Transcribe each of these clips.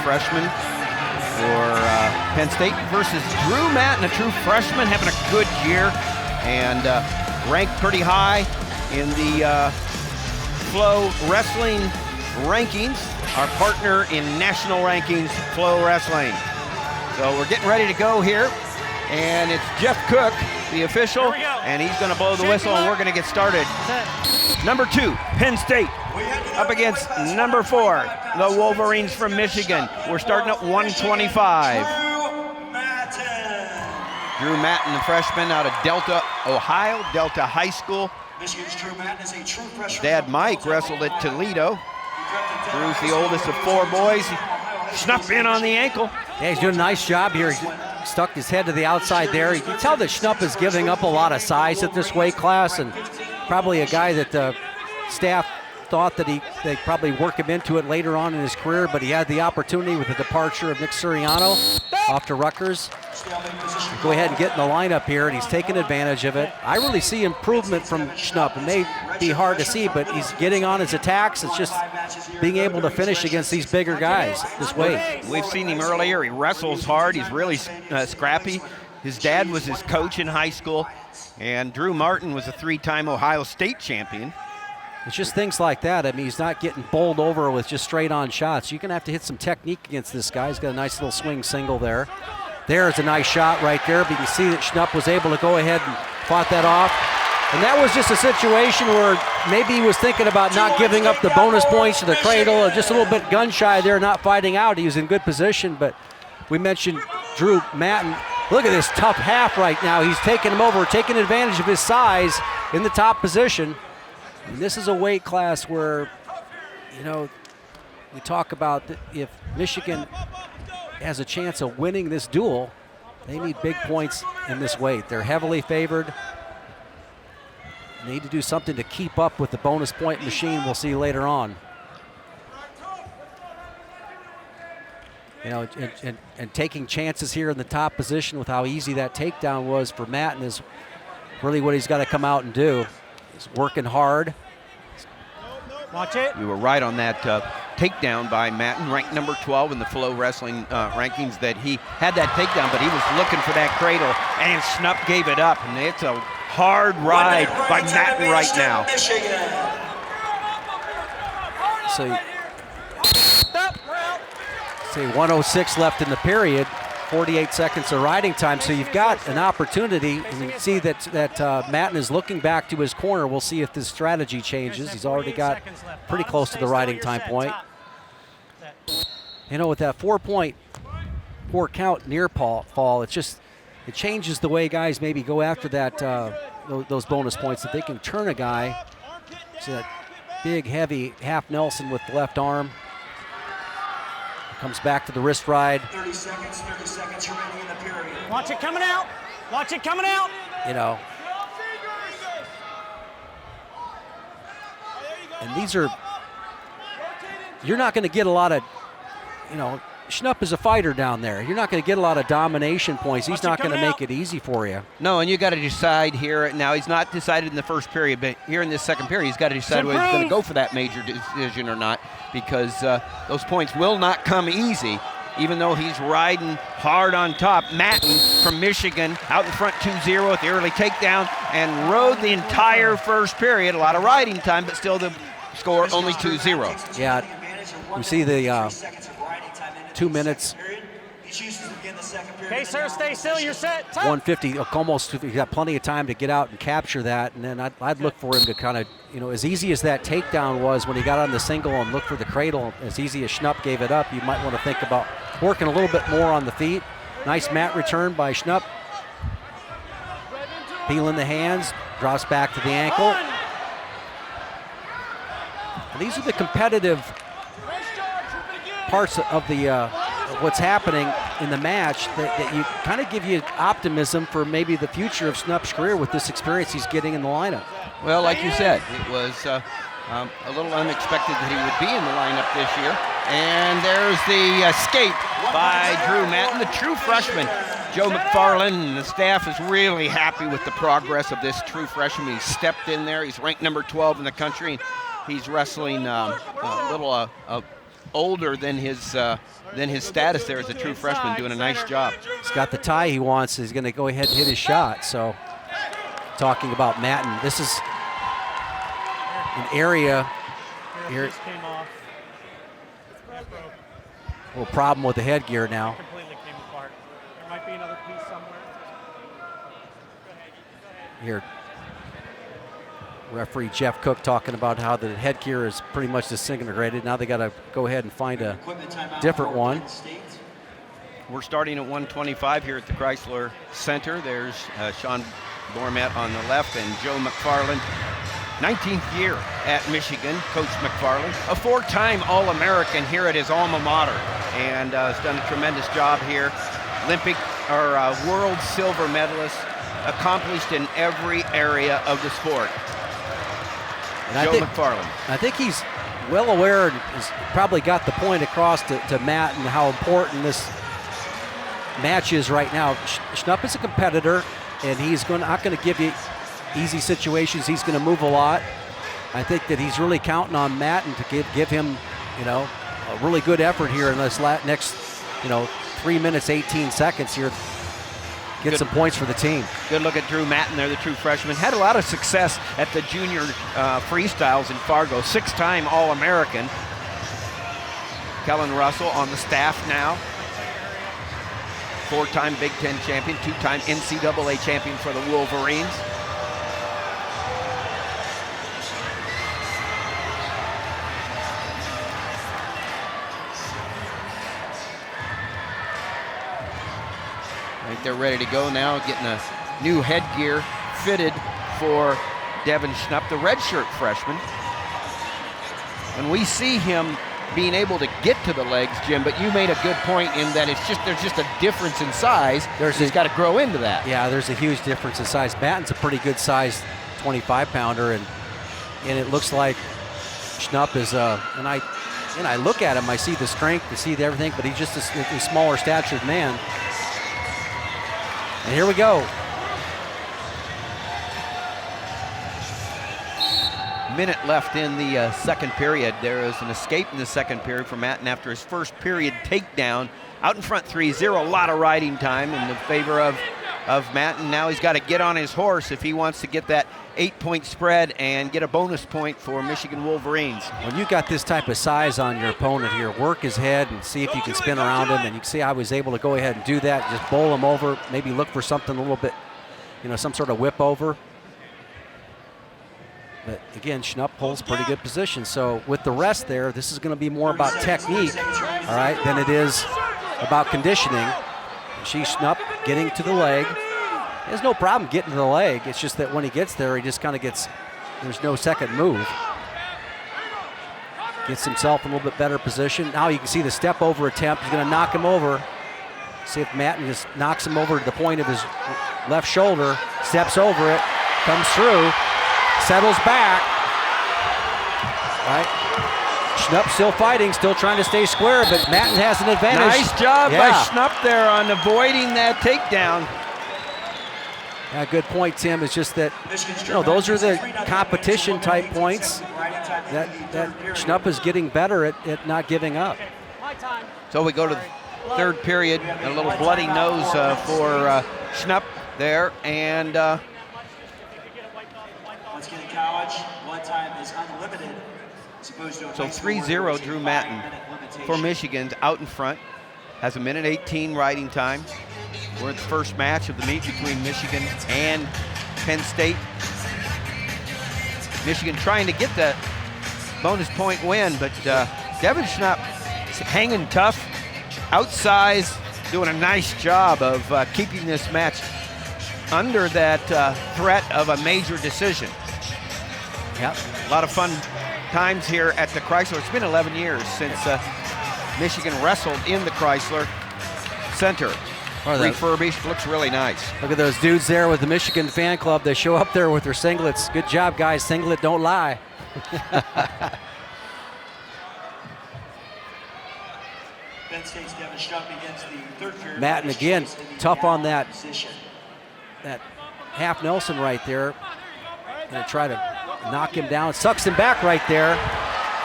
freshman for Penn State, versus Drew Mattin, a true freshman, having a good year and ranked pretty high in the Flow Wrestling rankings, our partner in national rankings, Flow Wrestling. So we're getting ready to go here, and it's Jeff Cook, the official, and he's going to blow the whistle, and we're going to get started. Number 2, Penn State, up against number 4, the Wolverines from Michigan. We're starting at 125. Drew Mattin, the freshman out of Delta, Ohio, Delta High School. Michigan's Drew Mattin is a true freshman. Dad Mike wrestled at Toledo. Drew's the oldest of 4 boys. Schnupp in on the ankle. Yeah, he's doing a nice job here. He stuck his head to the outside there. You can tell that Schnupp is giving up a lot of size at this weight class, and probably a guy that the staff thought that they'd probably work him into it later on in his career, but he had the opportunity with the departure of Nick Suriano off to Rutgers. Go ahead and get in the lineup here, and he's taking advantage of it. I really see improvement from Schnupp. It may be hard to see, but he's getting on his attacks. It's just being able to finish against these bigger guys this way. We've seen him earlier. He wrestles hard. He's really scrappy. His dad was his coach in high school, and Drew Martin was a 3-time Ohio State champion. It's just things like that. I mean, he's not getting bowled over with just straight-on shots. You're going to have to hit some technique against this guy. He's got a nice little swing single there. There's a nice shot right there, but you can see that Schnupp was able to go ahead and fought that off. And that was just a situation where maybe he was thinking about not giving up the bonus points to the cradle, or just a little bit gun-shy there, not fighting out. He was in good position, but we mentioned Drew Mattin. Look at this tough half right now. He's taking him over, taking advantage of his size in the top position. And this is a weight class where, you know, we talk about if Michigan has a chance of winning this duel, they need big points in this weight. They're heavily favored. They need to do something to keep up with the bonus point machine we'll see later on. You know, and taking chances here in the top position with how easy that takedown was for Mattin is really what he's got to come out and do. He's working hard. Watch it. We were right on that takedown by Mattin, ranked number 12 in the Flow Wrestling rankings, that he had that takedown, but he was looking for that cradle, and Schnupp gave it up, and it's a hard ride by Mattin right now. So, 1:06 left in the period. 48 seconds of riding time, so you've got an opportunity, and you can see that Mattin is looking back to his corner. We'll see if this strategy changes. He's already got pretty close to the riding time point. You know, with that 4.4 count near fall, it changes the way guys maybe go after that those bonus points. If they can turn a guy, see that big, heavy half Nelson with the left arm. Comes back to the wrist ride. 30 seconds remaining in the period. Watch it coming out. Watch it coming out. You know. And these are, you're not going to get a lot of, you know, Schnupp is a fighter down there. You're not going to get a lot of domination points. He's not going to make it easy for you. No, and you got to decide here. Now, he's not decided in the first period, but here in this second period, he's got to decide whether he's going to go for that major decision or not, because those points will not come easy, even though he's riding hard on top. Mattin from Michigan out in front 2-0 with the early takedown and rode the entire first period. A lot of riding time, but still the score only 2-0. Yeah, we see the 2 minutes. Okay, sir, stay still. You're set. 150, almost. You got plenty of time to get out and capture that, and then I'd look for him to kind of, you know, as easy as that takedown was when he got on the single and looked for the cradle, as easy as Schnupp gave it up, you might want to think about working a little bit more on the feet. Nice mat return by Schnupp. Peeling the hands, drops back to the ankle. And these are the competitive parts of the what's happening in the match that you kind of give you optimism for maybe the future of Schnupp's career with this experience he's getting in the lineup. Well, like you said, it was a little unexpected that he would be in the lineup this year. And there's the escape by Drew Mattin, the true freshman. Joe McFarland and the staff is really happy with the progress of this true freshman. He stepped in there. He's ranked number 12 in the country. He's wrestling a little older than his status there as a true freshman, doing a nice job. He's got the tie he wants. He's going to go ahead and hit his shot. So, talking about Mattin, this is an area here. A little problem with the headgear now. Completely came apart. There might be another piece somewhere. Here, referee Jeff Cook talking about how the headgear is pretty much disintegrated. Now they got to go ahead and find a different one. We're starting at 125 here at the Chrysler Center. There's Sean Bormat on the left and Joe McFarland, 19th year at Michigan, Coach McFarland, a 4-time All-American here at his alma mater, and has done a tremendous job here. Olympic or world silver medalist, accomplished in every area of the sport. And Joe McFarland. I think he's well aware and has probably got the point across to Matt and how important this match is right now. Schnupp is a competitor, and he's not going to give you easy situations. He's going to move a lot. I think that he's really counting on Mattin to give him, a really good effort here in this next, 3 minutes, 18 seconds here. Get some points for the team. Good look at Drew Mattin there, the true freshman. Had a lot of success at the junior freestyles in Fargo. 6-time All-American. Kellen Russell on the staff now. 4-time Big Ten champion, 2-time NCAA champion for the Wolverines. Right, they're ready to go now, getting a new headgear fitted for Devin Schnupp, the redshirt freshman. And we see him being able to get to the legs, Jim, but you made a good point in that there's just a difference in size. He's got to grow into that. Yeah, there's a huge difference in size. Mattin's a pretty good sized 25-pounder, and it looks like Schnupp is and I look at him, I see the strength, I see everything, but he's just a smaller statured man. And here we go. Minute left in the second period. There is an escape in the second period for Mattin after his first period takedown. Out in front 3-0, a lot of riding time in the favor of Mattin. Now he's got to get on his horse if he wants to get that 8-point spread and get a bonus point for Michigan Wolverines. When you got this type of size on your opponent here, work his head and see if you can spin around him. And you can see I was able to go ahead and do that, just bowl him over, maybe look for something a little bit, some sort of whip over. But again, Schnupp holds pretty good position. So with the rest there, this is going to be more about technique, all right, than it is about conditioning. Schnupp getting to the leg. He has no problem getting to the leg. It's just that when he gets there, he just kind of there's no second move. Gets himself in a little bit better position. Now you can see the step over attempt. He's going to knock him over. See if Mattin just knocks him over to the point of his left shoulder, steps over it, comes through, settles back. Right. Schnupp still fighting, still trying to stay square, but Mattin has an advantage. Nice job by Schnupp there on avoiding that takedown. Yeah, good point, Tim. It's just that, those are the competition type points that Schnupp is getting better at not giving up. So we go to the third period, a little bloody nose for Schnupp there, and Once again in college, blood time is unlimited. So 3-0 Drew Mattin for Michigan out in front. Has a minute 18 riding time. We're at the first match of the meet between Michigan and Penn State. Michigan trying to get the bonus point win, but Devin Schnupp hanging tough, outsized, doing a nice job of keeping this match under that threat of a major decision. Yep. A lot of fun times here at the Chrysler. It's been 11 years since Michigan wrestled in the Chrysler Center. Refurbished, looks really nice. Look at those dudes there with the Michigan fan club. They show up there with their singlets. Good job, guys. Singlet, don't lie. Penn State's Devin Schnupp begins the third period. Mattin again, tough on that half Nelson right there. Gonna try to knock him down. Sucks him back right there.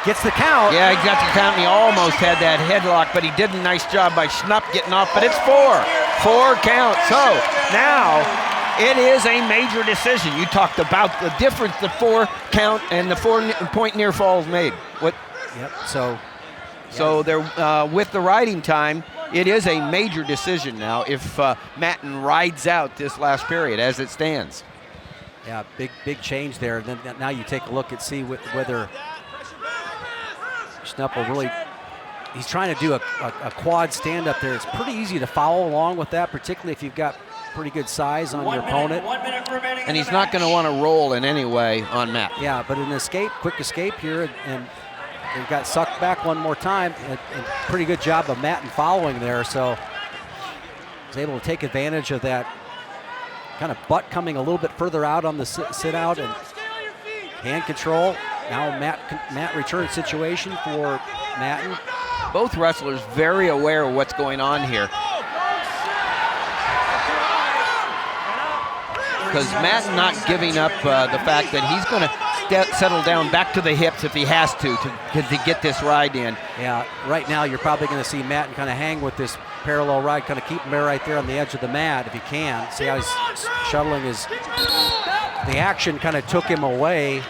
Gets the count. Yeah, he got the count, and he almost had that headlock, but he did a nice job by Schnupp getting off, but it's 4. 4 counts. So now it is a major decision. You talked about the difference the 4 count and the 4-point near falls made. Yep, So they're with the riding time, it is a major decision now if Mattin rides out this last period as it stands. Yeah, big change there. Then now you take a look and see whether Schnupp will really. He's trying to do a quad stand up there. It's pretty easy to follow along with that, particularly if you've got pretty good size on your opponent. 1 minute remaining. And he's not going to want to roll in any way on Matt. Yeah, but an quick escape here, and they got sucked back one more time. And pretty good job of Mattin following there. So he's able to take advantage of that kind of butt coming a little bit further out on the sit out and hand control. Now Matt return situation for Mattin. Both wrestlers very aware of what's going on here. Because Mattin not giving up the fact that he's going to settle down back to the hips if he has to get this ride in. Yeah, right now you're probably going to see Mattin kind of hang with this parallel ride, kind of keep him right there on the edge of the mat if he can. See how he's shuttling the action kind of took him away.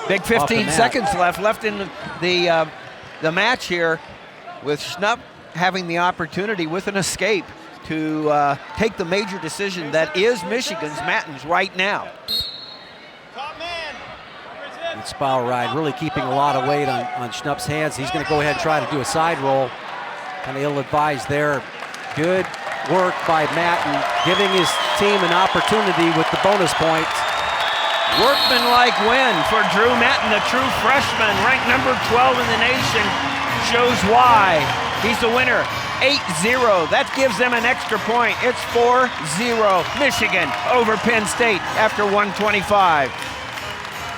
Big 15 seconds left in the match here, with Schnupp having the opportunity with an escape to take the major decision that is Michigan's, Mattin's right now. Good spiral ride, really keeping a lot of weight on Schnupp's hands. He's going to go ahead and try to do a side roll. Kind of ill-advised there. Good work by Mattin, giving his team an opportunity with the bonus points. Workmanlike win for Drew Mattin, the true freshman, ranked number 12 in the nation. Shows why. He's the winner. 8-0. That gives them an extra point. It's 4-0. Michigan over Penn State after 125.